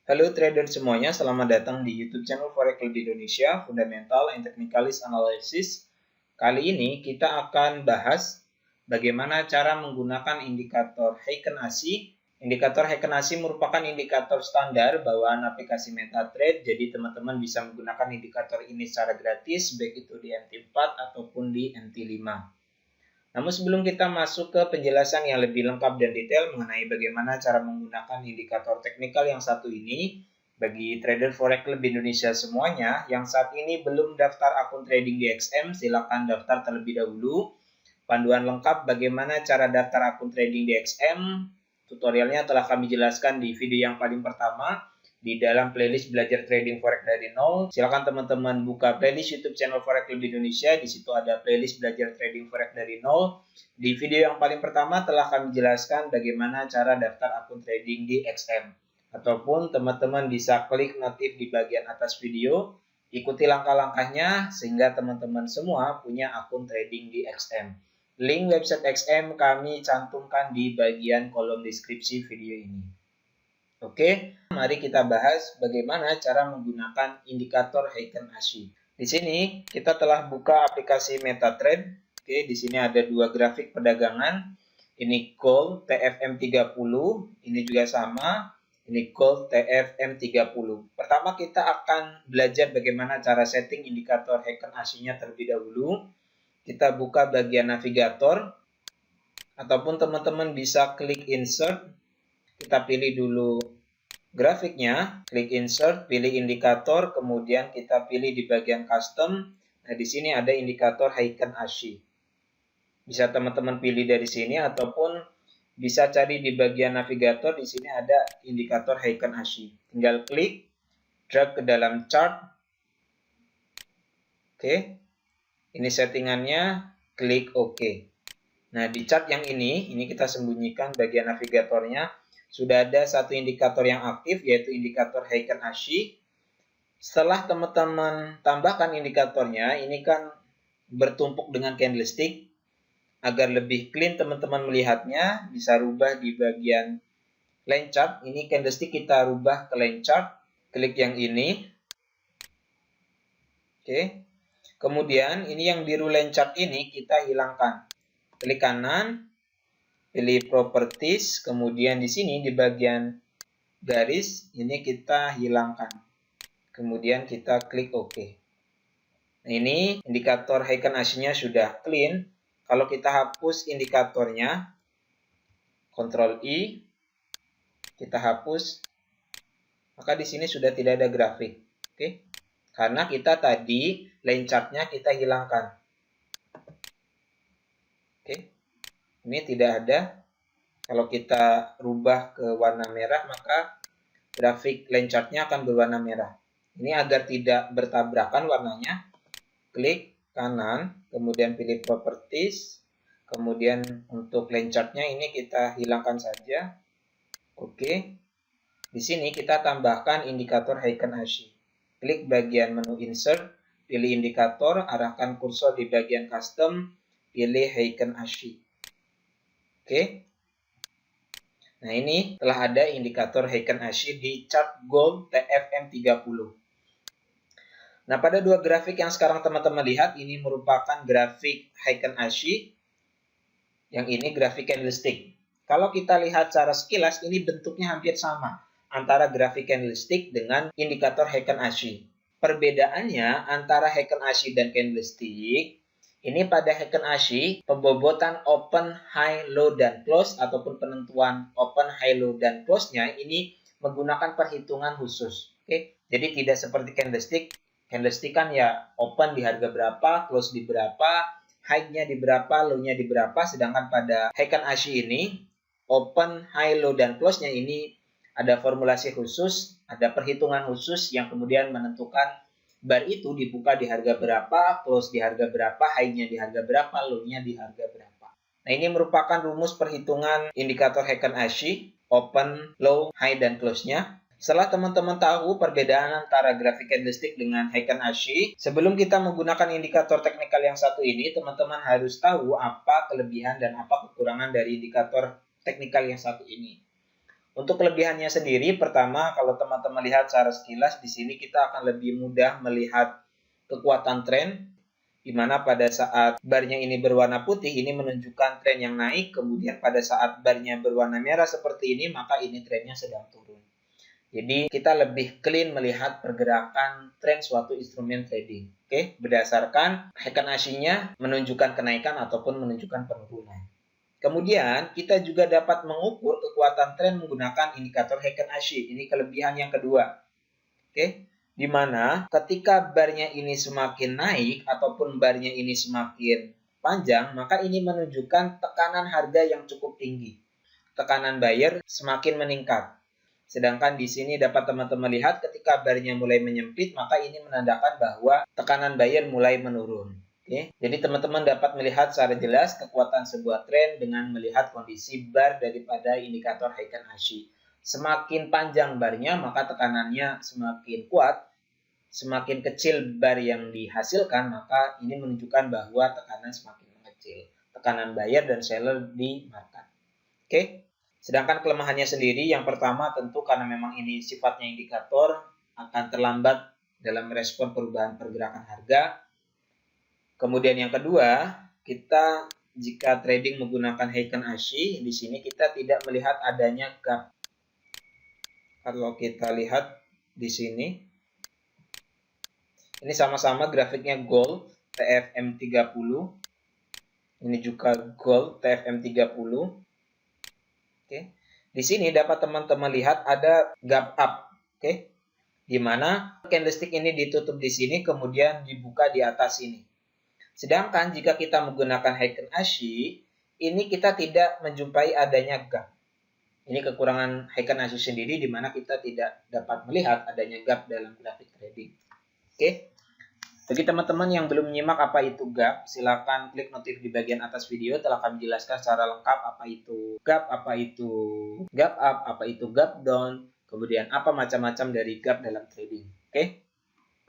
Halo trader semuanya, selamat datang di YouTube channel Forex Club Indonesia, Fundamental and Technicalist Analysis. Kali ini kita akan bahas bagaimana cara menggunakan indikator Heiken Ashi. Indikator Heiken Ashi merupakan indikator standar bawaan aplikasi MetaTrader, jadi teman-teman bisa menggunakan indikator ini secara gratis, baik itu di MT4 ataupun di MT5. Namun sebelum kita masuk ke penjelasan yang lebih lengkap dan detail mengenai bagaimana cara menggunakan indikator teknikal yang satu ini, bagi trader Forex Club Indonesia semuanya yang saat ini belum daftar akun trading di XM, silakan daftar terlebih dahulu. Panduan lengkap bagaimana cara daftar akun trading di XM, tutorialnya telah kami jelaskan di video yang paling pertama di dalam playlist belajar trading forex dari nol. Silakan teman-teman buka playlist YouTube channel Forex Club Indonesia. Di situ ada playlist belajar trading forex dari nol. Di video yang paling pertama telah kami jelaskan bagaimana cara daftar akun trading di XM. Ataupun teman-teman bisa klik notif di bagian atas video, ikuti langkah-langkahnya sehingga teman-teman semua punya akun trading di XM. Link website XM kami cantumkan di bagian kolom deskripsi video ini. Oke, mari kita bahas bagaimana cara menggunakan indikator Heiken Ashi. Di sini kita telah buka aplikasi MetaTrader. Oke, di sini ada dua grafik perdagangan. Ini gold TFM30, ini juga sama. Ini gold TFM30. Pertama kita akan belajar bagaimana cara setting indikator Heiken Ashi-nya terlebih dahulu. Kita buka bagian navigator ataupun teman-teman bisa klik insert. Kita pilih dulu grafiknya, klik insert, pilih indikator, kemudian kita pilih di bagian custom. Nah, di sini ada indikator Heiken Ashi. Bisa teman-teman pilih dari sini ataupun bisa cari di bagian navigator, di sini ada indikator Heiken Ashi. Tinggal klik, drag ke dalam chart. Oke. Ini settingannya, klik OK. Nah, di chart yang ini kita sembunyikan bagian navigatornya. Sudah ada satu indikator yang aktif, yaitu indikator Heiken Ashi. Setelah teman-teman tambahkan indikatornya, ini kan bertumpuk dengan candlestick. Agar lebih clean teman-teman melihatnya, bisa rubah di bagian line chart. Ini candlestick kita rubah ke line chart. Klik yang ini. Oke. Kemudian ini yang biru line chart ini kita hilangkan. Klik kanan, pilih properties, kemudian di sini di bagian garis ini kita hilangkan. Kemudian kita klik OK. Nah, ini indikator Heiken Ashi-nya sudah clean. Kalau kita hapus indikatornya, Ctrl I, kita hapus, maka di sini sudah tidak ada grafik. Oke. Karena kita tadi line chart-nya kita hilangkan. Oke. Ini tidak ada. Kalau kita rubah ke warna merah, maka grafik line chart-nya akan berwarna merah. Ini agar tidak bertabrakan warnanya, klik kanan, kemudian pilih properties, kemudian untuk line chart-nya ini kita hilangkan saja. Oke. Di sini kita tambahkan indikator Heiken Ashi. Klik bagian menu insert, pilih indikator, arahkan kursor di bagian custom, pilih Heiken Ashi. Oke. Nah, ini telah ada indikator Heiken Ashi di chart gold TFM30. Nah, pada dua grafik yang sekarang teman-teman lihat, ini merupakan grafik Heiken Ashi. Yang ini grafik candlestick. Kalau kita lihat secara sekilas, ini bentuknya hampir sama antara grafik candlestick dengan indikator Heiken Ashi. Perbedaannya antara Heiken Ashi dan candlestick, ini pada Heiken Ashi, pembobotan open, high, low, dan close, ataupun penentuan open, high, low, dan close-nya ini menggunakan perhitungan khusus. Oke, jadi tidak seperti candlestick. Candlestick kan ya open di harga berapa, close di berapa, high-nya di berapa, low-nya di berapa. Sedangkan pada Heiken Ashi ini, open, high, low, dan close-nya ini ada formulasi khusus, ada perhitungan khusus yang kemudian menentukan bar itu dibuka di harga berapa, close di harga berapa, high-nya di harga berapa, low-nya di harga berapa. Nah, ini merupakan rumus perhitungan indikator Heiken Ashi, open, low, high, dan close-nya. Setelah teman-teman tahu perbedaan antara grafik candlestick dengan Heiken Ashi, sebelum kita menggunakan indikator teknikal yang satu ini, teman-teman harus tahu apa kelebihan dan apa kekurangan dari indikator teknikal yang satu ini. Untuk kelebihannya sendiri, pertama kalau teman-teman lihat secara sekilas di sini kita akan lebih mudah melihat kekuatan tren, di mana pada saat barnya ini berwarna putih ini menunjukkan tren yang naik, kemudian pada saat barnya berwarna merah seperti ini maka ini trennya sedang turun. Jadi kita lebih clean melihat pergerakan tren suatu instrumen trading. Oke, berdasarkan Heikin-Ashi-nya menunjukkan kenaikan ataupun menunjukkan penurunan. Kemudian kita juga dapat mengukur kekuatan tren menggunakan indikator Heikin-Ashi. Ini kelebihan yang kedua. Oke, di mana ketika barnya ini semakin naik ataupun barnya ini semakin panjang, maka ini menunjukkan tekanan harga yang cukup tinggi. Tekanan buyer semakin meningkat. Sedangkan di sini dapat teman-teman lihat ketika barnya mulai menyempit, maka ini menandakan bahwa tekanan buyer mulai menurun. Oke, jadi teman-teman dapat melihat secara jelas kekuatan sebuah tren dengan melihat kondisi bar daripada indikator Heikin-Ashi. Semakin panjang barnya, maka tekanannya semakin kuat. Semakin kecil bar yang dihasilkan, maka ini menunjukkan bahwa tekanan semakin mengecil. Tekanan buyer dan seller di market. Oke. Sedangkan kelemahannya sendiri, yang pertama tentu karena memang ini sifatnya indikator, akan terlambat dalam merespon perubahan pergerakan harga. Kemudian yang kedua, kita jika trading menggunakan Heikin-Ashi, di sini kita tidak melihat adanya gap. Kalau kita lihat di sini, ini sama-sama grafiknya gold TFM30. Ini juga gold TFM30. Oke. Di sini dapat teman-teman lihat ada gap up, oke. Di mana candlestick ini ditutup di sini kemudian dibuka di atas sini. Sedangkan jika kita menggunakan Heikin-Ashi, ini kita tidak menjumpai adanya gap. Ini kekurangan Heikin-Ashi sendiri di mana kita tidak dapat melihat adanya gap dalam grafik trading. Oke. Bagi teman-teman yang belum menyimak apa itu gap, silakan klik notif di bagian atas video, telah kami jelaskan secara lengkap apa itu gap, apa itu gap up, apa itu gap down, kemudian apa macam-macam dari gap dalam trading. Oke.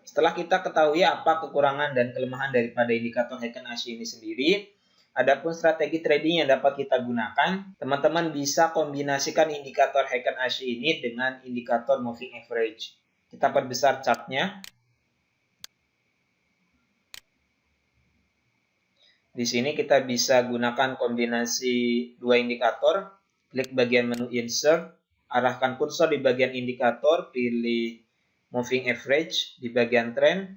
Setelah kita ketahui apa kekurangan dan kelemahan daripada indikator Heikin-Ashi ini sendiri, adapun strategi trading yang dapat kita gunakan, teman-teman bisa kombinasikan indikator Heikin-Ashi ini dengan indikator moving average. Kita perbesar chartnya. Di sini kita bisa gunakan kombinasi dua indikator. Klik bagian menu Insert, arahkan kursor di bagian indikator, pilih Moving Average di bagian Trend.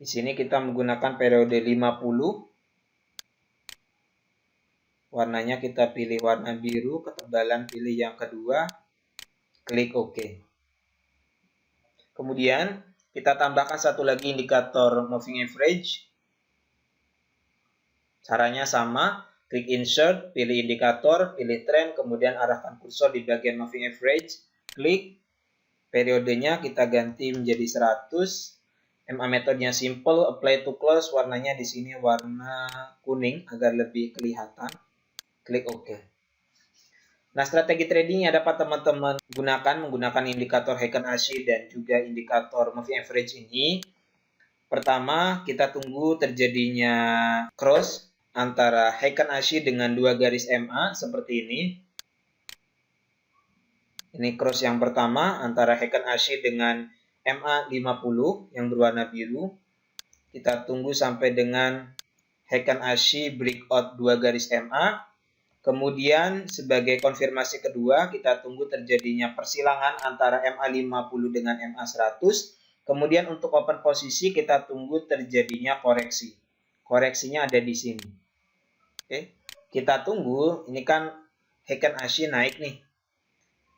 Di sini kita menggunakan periode 50. Warnanya kita pilih warna biru, ketebalan pilih yang kedua, klik OK. Kemudian kita tambahkan satu lagi indikator Moving Average. Caranya sama, klik Insert, pilih indikator, pilih Trend, kemudian arahkan kursor di bagian Moving Average, klik, periodenya kita ganti menjadi 100, MA metodenya simple, Apply to Close, warnanya di sini warna kuning agar lebih kelihatan, klik OK. Nah, strategi trading yang dapat teman-teman gunakan menggunakan indikator Heikin-Ashi dan juga indikator Moving Average ini, pertama kita tunggu terjadinya cross antara Heikin-Ashi dengan dua garis MA seperti ini. Ini cross yang pertama antara Heikin-Ashi dengan MA 50 yang berwarna biru. Kita tunggu sampai dengan Heikin-Ashi breakout dua garis MA. Kemudian sebagai konfirmasi kedua kita tunggu terjadinya persilangan antara MA 50 dengan MA 100. Kemudian untuk open posisi kita tunggu terjadinya koreksi. Koreksinya ada di sini. Oke, kita tunggu, ini kan Heikin-Ashi naik nih.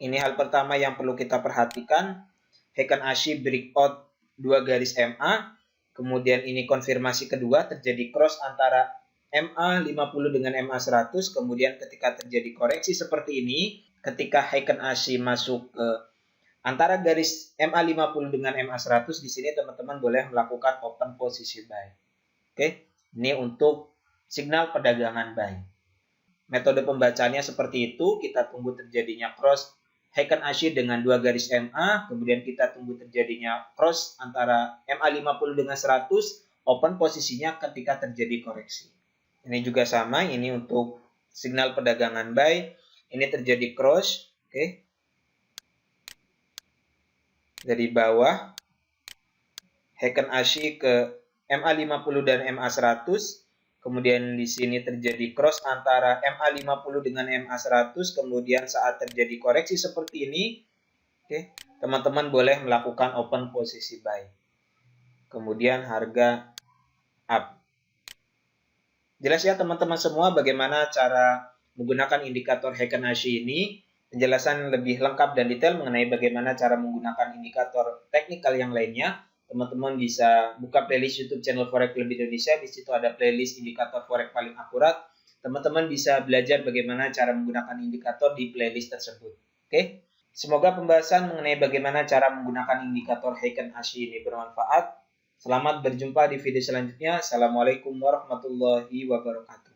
Ini hal pertama yang perlu kita perhatikan. Heikin-Ashi breakout dua garis MA. Kemudian ini konfirmasi kedua, terjadi cross antara MA 50 dengan MA 100. Kemudian ketika terjadi koreksi seperti ini, ketika Heikin-Ashi masuk ke antara garis MA 50 dengan MA 100, di sini teman-teman boleh melakukan open position buy. Oke, ini untuk signal perdagangan buy. Metode pembacaannya seperti itu, kita tunggu terjadinya cross Heikin-Ashi dengan dua garis MA, kemudian kita tunggu terjadinya cross antara MA 50 dengan 100, open posisinya ketika terjadi koreksi. Ini juga sama, ini untuk signal perdagangan buy. ini terjadi cross, oke. Dari bawah Heiken Ashi ke MA50 dan MA100. Kemudian di sini terjadi cross antara MA50 dengan MA100. Kemudian saat terjadi koreksi seperti ini, oke, teman-teman boleh melakukan open posisi buy. Kemudian harga up. Jelas ya teman-teman semua bagaimana cara menggunakan indikator Heiken Ashi ini. Penjelasan lebih lengkap dan detail mengenai bagaimana cara menggunakan indikator teknikal yang lainnya, teman-teman bisa buka playlist YouTube channel Forex Club Indonesia. Di situ ada playlist indikator forex paling akurat. Teman-teman bisa belajar bagaimana cara menggunakan indikator di playlist tersebut. Oke, semoga pembahasan mengenai bagaimana cara menggunakan indikator Heiken Ashi ini bermanfaat. Selamat berjumpa di video selanjutnya. Assalamualaikum warahmatullahi wabarakatuh.